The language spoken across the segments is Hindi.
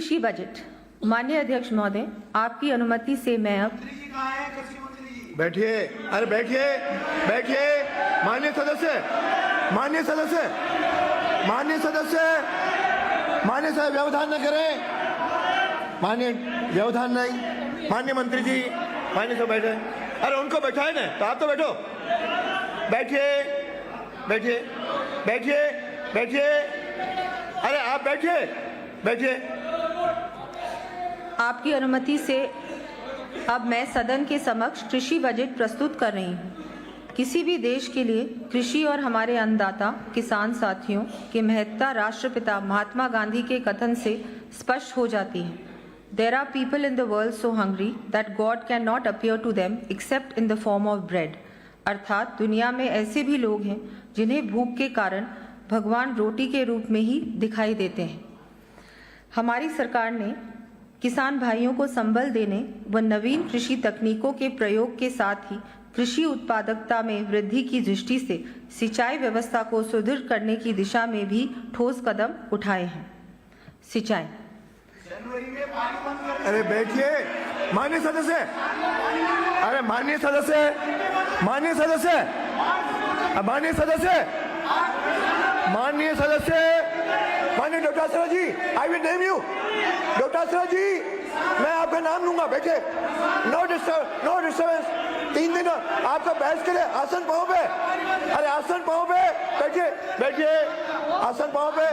कृषि बजट। माननीय अध्यक्ष महोदय, आपकी अनुमति से मैं अब बैठिए। अरे बैठिए, बैठिए। माननीय सदस्य, माननीय सदस्य, माननीय सदस्य, माननीय साहब व्यवधान न करें। माननीय व्यवधान नहीं। माननीय मंत्री जी, माननीय साहब बैठे। अरे उनको बैठाए ना, तो आप तो बैठो। बैठिए, बैठिए, बैठिए, बैठिए। अरे आप बैठिए, बैठिए। आपकी अनुमति से अब मैं सदन के समक्ष कृषि बजट प्रस्तुत कर रही हूँ। किसी भी देश के लिए कृषि और हमारे अन्नदाता किसान साथियों की महत्ता राष्ट्रपिता महात्मा गांधी के कथन से स्पष्ट हो जाती है। There are people in the world so hungry that God cannot appear to them except in the form of bread। अर्थात दुनिया में ऐसे भी लोग हैं जिन्हें भूख के कारण भगवान रोटी के रूप में ही दिखाई देते हैं। हमारी सरकार ने किसान भाइयों को संबल देने व नवीन कृषि तकनीकों के प्रयोग के साथ ही कृषि उत्पादकता में वृद्धि की दृष्टि से सिंचाई व्यवस्था को सुदृढ़ करने की दिशा में भी ठोस कदम उठाए हैं। सिंचाई। अरे बैठिए माननीय सदस्य। अरे माननीय सदस्य, माननीय सदस्य, माननीय सदस्य, माननीय सदस्य, माननीय Dotasra ji, I will name you. Dotasra ji, मैं आपका नाम लूंगा। बैठे। No disturbance. 3 दिन आपका बहस के लिए आसन पाओ पे। अरे आसन पाओ पे बैठिए, बैठिए। आसन पाओ पे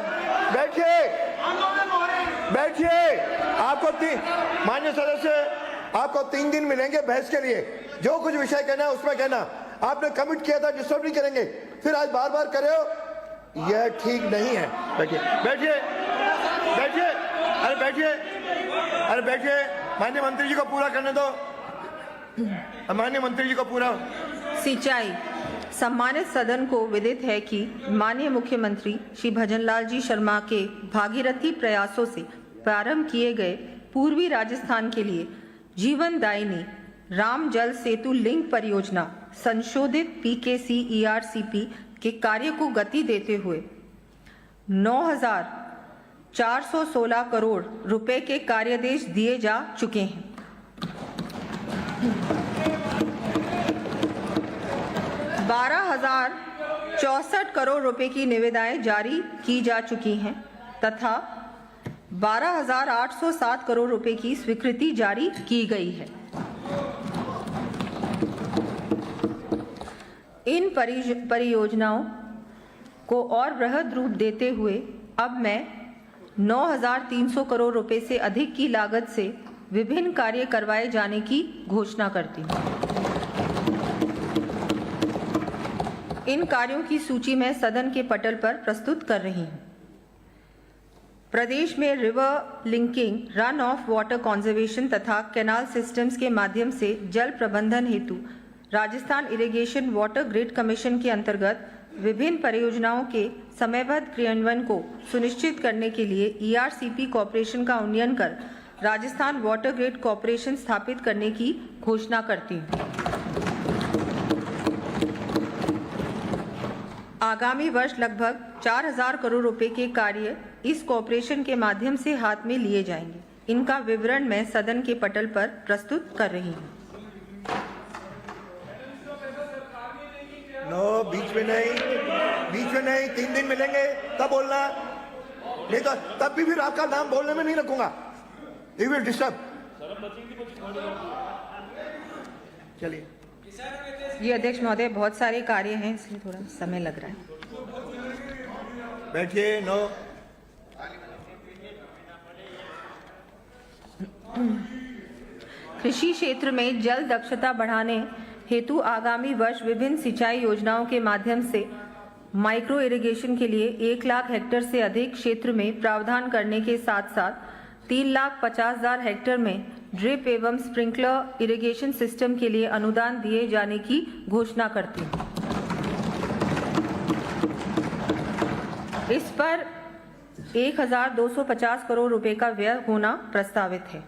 बैठिए, बैठिए। आपको माननीय सदस्य, आपको 3 दिन मिलेंगे बहस के लिए। जो कुछ विषय कहना है उसमें कहना। आपने कमिट किया था, डिस्टर्ब नहीं करेंगे। फिर आज बार बार करे हो, यह ठीक नहीं है। बैठिए, बैठिए, बैठिए। अरे बैठिए, अरे बैठिए। माननीय मंत्री जी को पूरा करने दो। माननीय मंत्री जी को पूरा। सिंचाई। सम्मानित सदन को विदित है कि माननीय मुख्यमंत्री श्री भजनलाल जी शर्मा के भागीरथी प्रयासों से प्रारंभ किए गए पूर्वी राजस्थान के लिए जीवनदायिनी राम जल सेतु लिंक परियोजना संशोधित PKC ERCP के कार्य को गति देते हुए 9,416 करोड़ रुपए के कार्यादेश दिए जा चुके हैं। 12,064 करोड़ रुपए की निविदाएं जारी की जा चुकी हैं तथा 12,807 करोड़ रुपए की स्वीकृति जारी की गई है। इन परियोजनाओं को और बृहद रूप देते हुए अब मैं 9,300 करोड़ रुपए से अधिक की लागत से विभिन्न कार्य करवाए जाने की घोषणा करती हूँ। इन कार्यों की सूची मैं सदन के पटल पर प्रस्तुत कर रही हूँ। प्रदेश में river linking, run of water conservation तथा कैनाल सिस्टम्स के माध्यम से जल प्रबंधन हेतु Rajasthan irrigation water grid commission के अंतर्गत विभिन्न परियोजनाओं के समयबद्ध क्रियान्वयन को सुनिश्चित करने के लिए ERCP कॉर्पोरेशन का उन्नयन कर राजस्थान वाटर ग्रिड कॉर्पोरेशन स्थापित करने की घोषणा करती हूँ। आगामी वर्ष लगभग 4,000 करोड़ रुपए के कार्य इस कॉर्पोरेशन के माध्यम से हाथ में लिए जाएंगे। इनका विवरण मैं सदन के पटल पर प्रस्तुत कर रही हूँ। नो, बीच में नहीं, बीच में नहीं। 3 दिन मिलेंगे तब बोलना, नहीं तो तब भी फिर आपका नाम बोलने में नहीं रखूंगा। You will disturb. चलिए। ये अध्यक्ष महोदय, बहुत सारे कार्य हैं इसलिए थोड़ा समय लग रहा है। बैठिए। नो। कृषि क्षेत्र में जल दक्षता बढ़ाने हेतु आगामी वर्ष विभिन्न सिंचाई योजनाओं के माध्यम से माइक्रो इरिगेशन के लिए 1 लाख हेक्टेयर से अधिक क्षेत्र में प्रावधान करने के साथ साथ 3,50,000 हेक्टेयर में ड्रिप एवं स्प्रिंकलर इरिगेशन सिस्टम के लिए अनुदान दिए जाने की घोषणा करती हूँ। इस पर 1,250 करोड़ रुपए का व्यय होना प्रस्तावित है।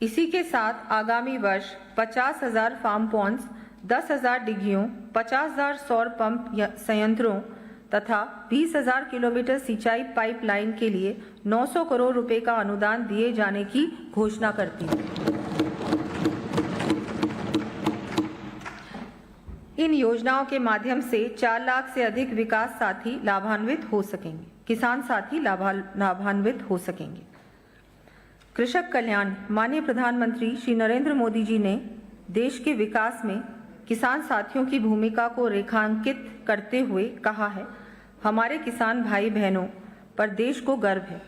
इसी के साथ आगामी वर्ष 50,000 फार्म पॉन्ड्स, 10,000 डिग्गियों, 50,000 सौर पंप संयंत्रों तथा 20,000 किलोमीटर सिंचाई पाइपलाइन के लिए 900 करोड़ रुपए का अनुदान दिए जाने की घोषणा करती हूँ। इन योजनाओं के माध्यम से 4 लाख से अधिक विकास साथी लाभान्वित हो सकेंगे, किसान साथी लाभान्वित हो सकेंगे। कृषक कल्याण। माननीय प्रधानमंत्री श्री नरेंद्र मोदी जी ने देश के विकास में किसान साथियों की भूमिका को रेखांकित करते हुए कहा है, हमारे किसान भाई बहनों पर देश को गर्व है।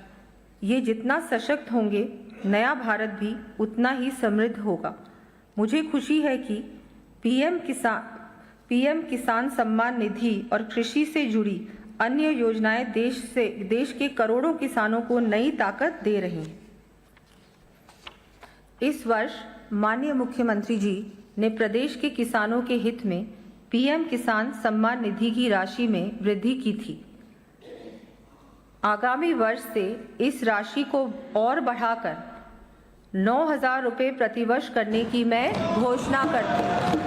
ये जितना सशक्त होंगे, नया भारत भी उतना ही समृद्ध होगा। मुझे खुशी है कि पीएम किसान सम्मान निधि और कृषि से जुड़ी अन्य योजनाएं देश के करोड़ों किसानों को नई ताकत दे रही हैं। इस वर्ष माननीय मुख्यमंत्री जी ने प्रदेश के किसानों के हित में पीएम किसान सम्मान निधि की राशि में वृद्धि की थी। आगामी वर्ष से इस राशि को और बढ़ाकर 9,000 रुपये प्रतिवर्ष करने की मैं घोषणा करती हूँ।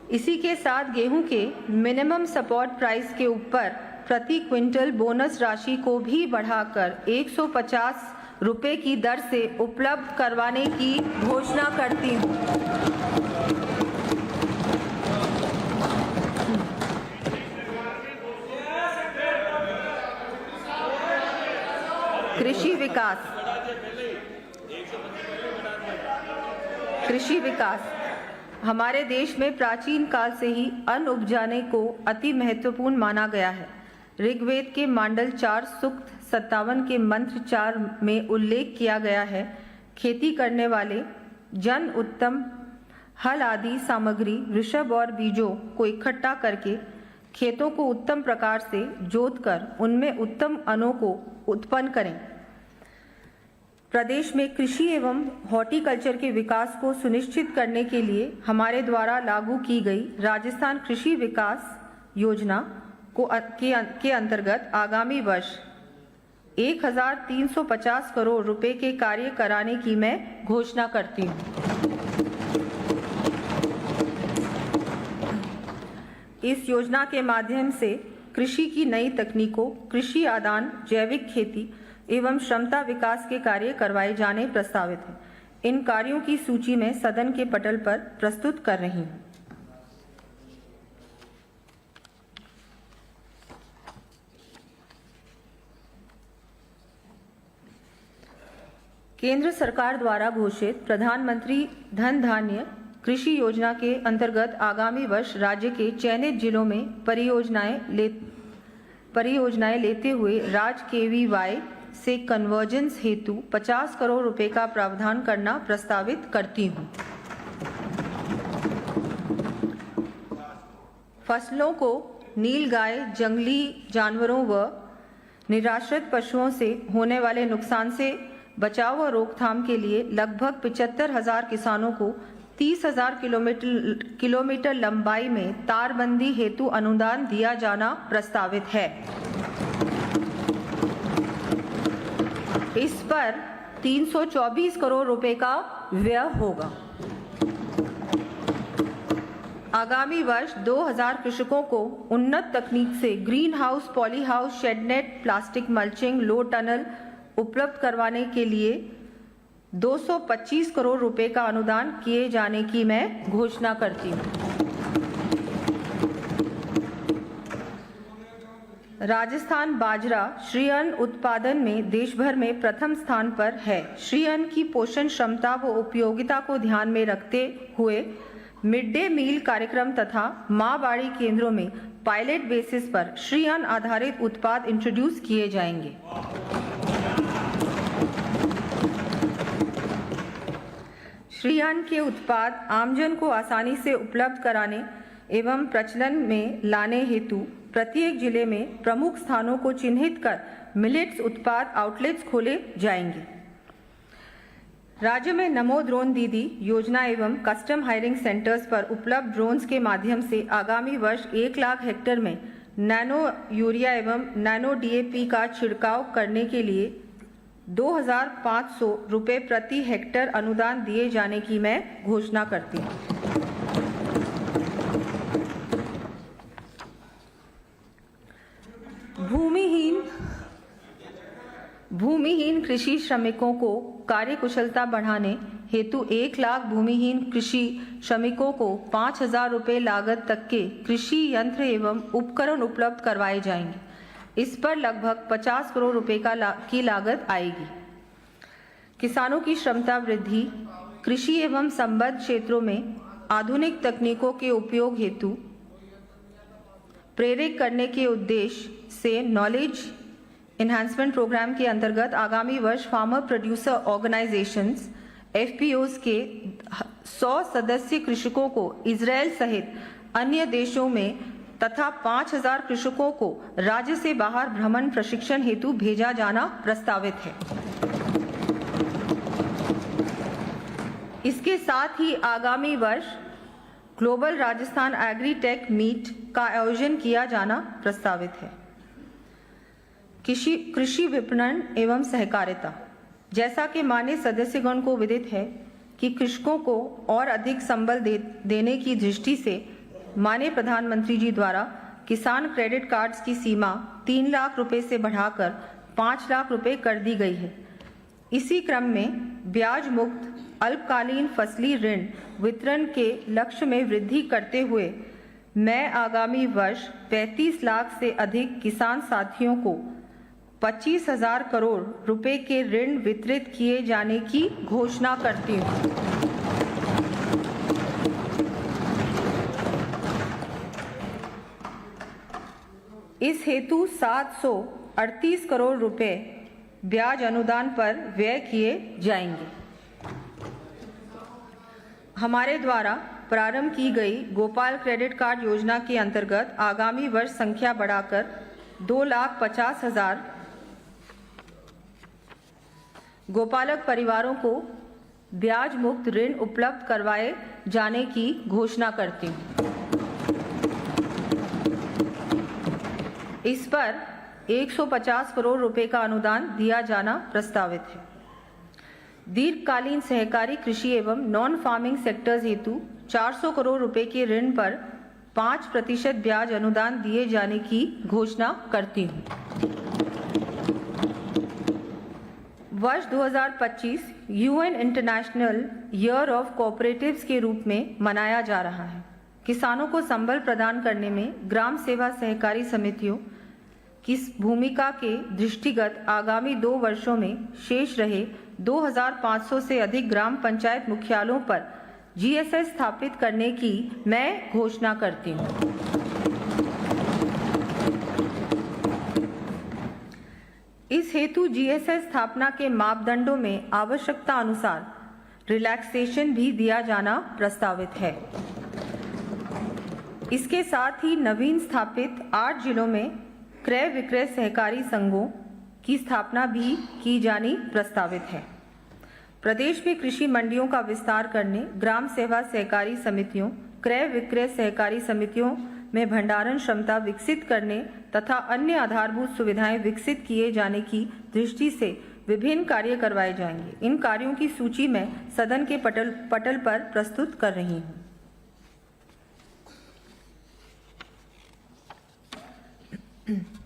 इसी के साथ गेहूं के मिनिमम सपोर्ट प्राइस के ऊपर प्रति क्विंटल बोनस राशि को भी बढ़ाकर 150 रुपये की दर से उपलब्ध करवाने की घोषणा करती हूं। कृषि विकास। हमारे देश में प्राचीन काल से ही अन्न उपजाने को अति महत्वपूर्ण माना गया है। ऋग्वेद के मांडल 4 सूक्त 57 के मंत्र 4 में उल्लेख किया गया है, खेती करने वाले जन उत्तम हल आदि सामग्री, वृषभ और बीजों को इकट्ठा करके खेतों को उत्तम प्रकार से जोतकर उनमें उत्तम अनों को उत्पन्न करें। प्रदेश में कृषि एवं हॉर्टिकल्चर के विकास को सुनिश्चित करने के लिए हमारे द्वारा लागू की गई राजस्थान कृषि विकास योजना के अंतर्गत आगामी वर्ष 1,350 करोड़ रुपए के कार्य कराने की मैं घोषणा करती हूँ। इस योजना के माध्यम से कृषि की नई तकनीकों, कृषि आदान, जैविक खेती एवं क्षमता विकास के कार्य करवाए जाने प्रस्तावित हैं। इन कार्यों की सूची में सदन के पटल पर प्रस्तुत कर रही हूँ। केंद्र सरकार द्वारा घोषित प्रधानमंत्री धन धान्य कृषि योजना के अंतर्गत आगामी वर्ष राज्य के चयनित जिलों में परियोजनाएं लेते हुए राज्य से कन्वर्जेंस हेतु 50 करोड़ रुपए का प्रावधान करना प्रस्तावित करती हूं। फसलों को नीलगाय, जंगली जानवरों व निराश्रित पशुओं से होने वाले नुकसान से बचाव व रोकथाम के लिए लगभग 75,000 किसानों को 30,000 किलोमीटर लंबाई में तारबंदी हेतु अनुदान दिया जाना प्रस्तावित है। इस पर 324 करोड़ रुपए का व्यय होगा। आगामी वर्ष 2000 कृषकों को उन्नत तकनीक से green house, poly house, shade net, plastic mulching, low tunnel उपलब्ध करवाने के लिए 225 करोड़ रुपए का अनुदान किए जाने की मैं घोषणा करती हूँ। राजस्थान बाजरा श्री अन्न उत्पादन में देश भर में प्रथम स्थान पर है। श्री अन्न की पोषण क्षमता व उपयोगिता को ध्यान में रखते हुए मिड डे मील कार्यक्रम तथा माँ बाड़ी केंद्रों में पायलट बेसिस पर श्री अन्न आधारित उत्पाद इंट्रोड्यूस किए जाएंगे। श्री अन्न के उत्पाद आमजन को आसानी से उपलब्ध कराने एवं प्रचलन में लाने हेतु प्रत्येक जिले में प्रमुख स्थानों को चिन्हित कर मिलेट्स उत्पाद आउटलेट्स खोले जाएंगे। राज्य में नमो ड्रोन दीदी योजना एवं कस्टम हायरिंग सेंटर्स पर उपलब्ध ड्रोन्स के माध्यम से आगामी वर्ष 1 लाख हेक्टेयर में नैनो यूरिया एवं नैनो DAP का छिड़काव करने के लिए 2,500 रुपये प्रति हेक्टेयर अनुदान दिए जाने की मैं घोषणा करती हूँ। भूमिहीन कृषि श्रमिकों को कार्यकुशलता बढ़ाने हेतु 1 लाख भूमिहीन कृषि श्रमिकों को 5,000 रुपये लागत तक के कृषि यंत्र एवं उपकरण उपलब्ध करवाए जाएंगे। इस पर लगभग 50 करोड़ रुपए की लागत आएगी। किसानों की क्षमता वृद्धि, कृषि एवं संबद्ध क्षेत्रों में आधुनिक तकनीकों के उपयोग हेतु प्रेरित करने के उद्देश्य से नॉलेज एनहांसमेंट प्रोग्राम के अंतर्गत आगामी वर्ष फार्मर प्रोड्यूसर ऑर्गेनाइजेशंस FPOs के 100 सदस्य कृषकों को इजराइल सहित अन्य देशों में तथा 5,000 कृषकों को राज्य से बाहर भ्रमण प्रशिक्षण हेतु भेजा जाना प्रस्तावित है। इसके साथ ही आगामी वर्ष global Rajasthan agri tech meet का आयोजन किया जाना प्रस्तावित है। कृषि विपणन एवं सहकारिता, जैसा कि माननीय सदस्यगण को विदित है कि कृषकों को और अधिक संबल देने की दृष्टि से माननीय प्रधानमंत्री जी द्वारा किसान क्रेडिट कार्ड्स की सीमा 3 लाख रुपए से बढ़ाकर 5 लाख रुपए कर दी गई है। इसी क्रम में ब्याज मुक्त अल्पकालीन फसली ऋण वितरण के लक्ष्य में वृद्धि करते हुए मैं आगामी वर्ष 35 लाख से अधिक किसान साथियों को 25,000 करोड़ रुपए के ऋण वितरित किए जाने की घोषणा करती हूँ। इस हेतु 738 करोड़ रुपए ब्याज अनुदान पर व्यय किए जाएंगे। हमारे द्वारा प्रारंभ की गई गोपाल क्रेडिट कार्ड योजना के अंतर्गत आगामी वर्ष संख्या बढ़ाकर 2,50,000 गोपालक परिवारों को ब्याज मुक्त ऋण उपलब्ध करवाए जाने की घोषणा करती हूँ। इस पर 150 करोड़ रुपए का अनुदान दिया जाना प्रस्तावित है। दीर्घकालीन सहकारी कृषि एवं नॉन फार्मिंग सेक्टर्स हेतु 400 करोड़ रुपए के ऋण पर 5% ब्याज अनुदान दिए जाने की घोषणा करती हूँ। वर्ष 2025 UN international year of cooperatives के रूप में मनाया जा रहा है। किसानों को संबल प्रदान करने में ग्राम सेवा सहकारी समितियों की भूमिका के दृष्टिगत आगामी 2 वर्षों में शेष रहे 2,500 से अधिक ग्राम पंचायत मुख्यालयों पर GSS स्थापित करने की मैं घोषणा करती हूँ। इस हेतु GSS स्थापना के मापदंडों में आवश्यकता अनुसार रिलैक्सेशन भी दिया जाना प्रस्तावित है। इसके साथ ही नवीन स्थापित 8 जिलों में क्रय विक्रय सहकारी संघों की स्थापना भी की जानी प्रस्तावित है। प्रदेश में कृषि मंडियों का विस्तार करने, ग्राम सेवा सहकारी समितियों, क्रय विक्रय सहकारी समितियों में भंडारण क्षमता विकसित करने तथा अन्य आधारभूत सुविधाएं विकसित किए जाने की दृष्टि से विभिन्न कार्य करवाए जाएंगे। इन कार्यों की सूची मैं सदन के पटल पर प्रस्तुत कर रही हूं।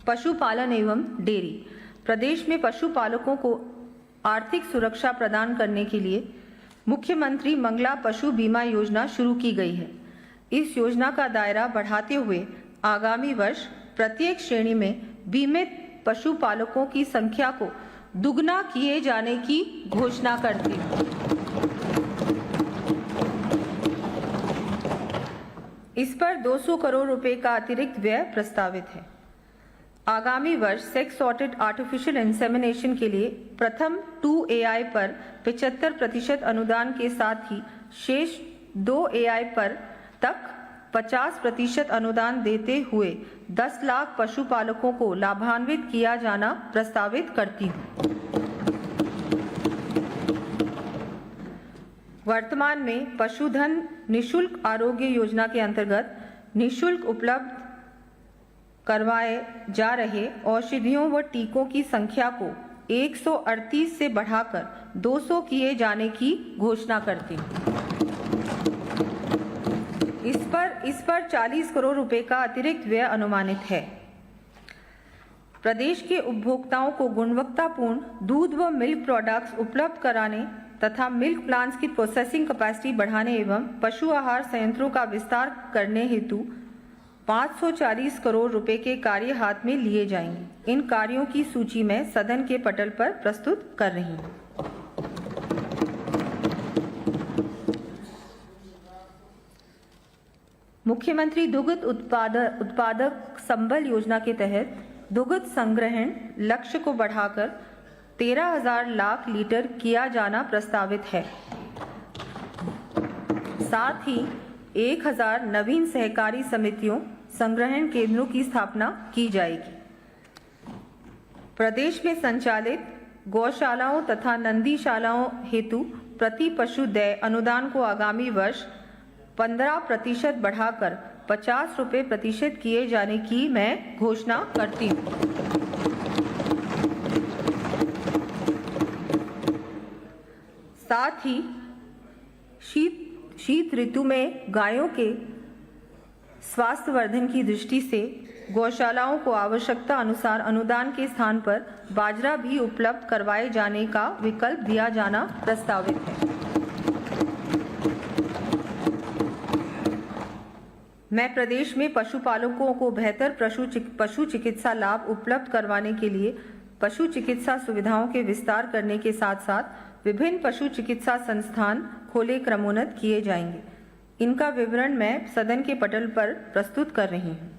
पशुपालन एवं डेयरी, प्रदेश में पशुपालकों को आर्थिक सुरक्षा प्रदान करने के लिए मुख्यमंत्री मंगला पशु बीमा योजना शुरू की गई है। इस योजना का दायरा बढ़ाते हुए आगामी वर्ष प्रत्येक श्रेणी में बीमित पशुपालकों की संख्या को दुगना किए जाने की घोषणा करती हूँ। इस पर 200 करोड़ रुपए का अतिरिक्त व्यय प्रस्तावित है। आगामी वर्ष सेक्स ऑडिट आर्टिफिशियल इंसेमिनेशन के लिए प्रथम 2 AI पर 75% अनुदान के साथ ही शेष 2 AI पर तक 50% अनुदान देते हुए 10 लाख पशुपालकों को लाभान्वित किया जाना प्रस्तावित करती हूँ। वर्तमान में पशुधन निःशुल्क आरोग्य योजना के अंतर्गत निःशुल्क उपलब्ध करवाए जा रहे औषधियों व टीकों की संख्या को 138 से बढ़ाकर 200 किए जाने की घोषणा करती हूँ। इस पर 40 करोड़ रुपए का अतिरिक्त व्यय अनुमानित है। प्रदेश के उपभोक्ताओं को गुणवत्तापूर्ण दूध व मिल्क प्रोडक्ट्स उपलब्ध कराने तथा मिल्क प्लांट्स की प्रोसेसिंग कैपेसिटी बढ़ाने एवं पशु आहार संयंत्रों का विस्तार करने हेतु 540 करोड़ रुपए के कार्य हाथ में लिए जाएंगे। इन कार्यों की सूची मैं सदन के पटल पर प्रस्तुत कर रही हूँ। मुख्यमंत्री दुग्ध उत्पादक संबल योजना के तहत दुग्ध संग्रहण लक्ष्य को बढ़ाकर 13,000 लाख लीटर किया जाना प्रस्तावित है। साथ ही 1,000 नवीन सहकारी समितियों संग्रहण केंद्रों की स्थापना की जाएगी। प्रदेश में संचालित गौशालाओं तथा नंदीशालाओं हेतु प्रति पशु दय अनुदान को आगामी वर्ष 15% बढ़ाकर 50 रुपये प्रतिशत किए जाने की मैं घोषणा करती हूँ। साथ ही शीत ऋतु में गायों के स्वास्थ्यवर्धन की दृष्टि से गौशालाओं को आवश्यकता अनुसार अनुदान के स्थान पर बाजरा भी उपलब्ध करवाए जाने का विकल्प दिया जाना प्रस्तावित है। मैं प्रदेश में पशुपालकों को बेहतर पशु चिकित्सा लाभ उपलब्ध करवाने के लिए पशु चिकित्सा सुविधाओं के विस्तार करने के साथ साथ विभिन्न पशु चिकित्सा संस्थान खोले क्रमोन्नत किए जाएंगे। इनका विवरण मैं सदन के पटल पर प्रस्तुत कर रही हूँ।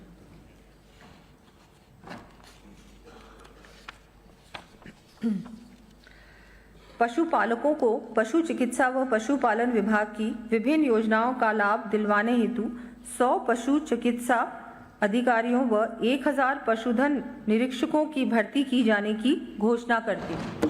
पशुपालकों को पशु चिकित्सा व पशुपालन विभाग की विभिन्न योजनाओं का लाभ दिलवाने हेतु 100 पशु चिकित्सा अधिकारियों व 1000 पशुधन निरीक्षकों की भर्ती की जाने की घोषणा करती हूँ।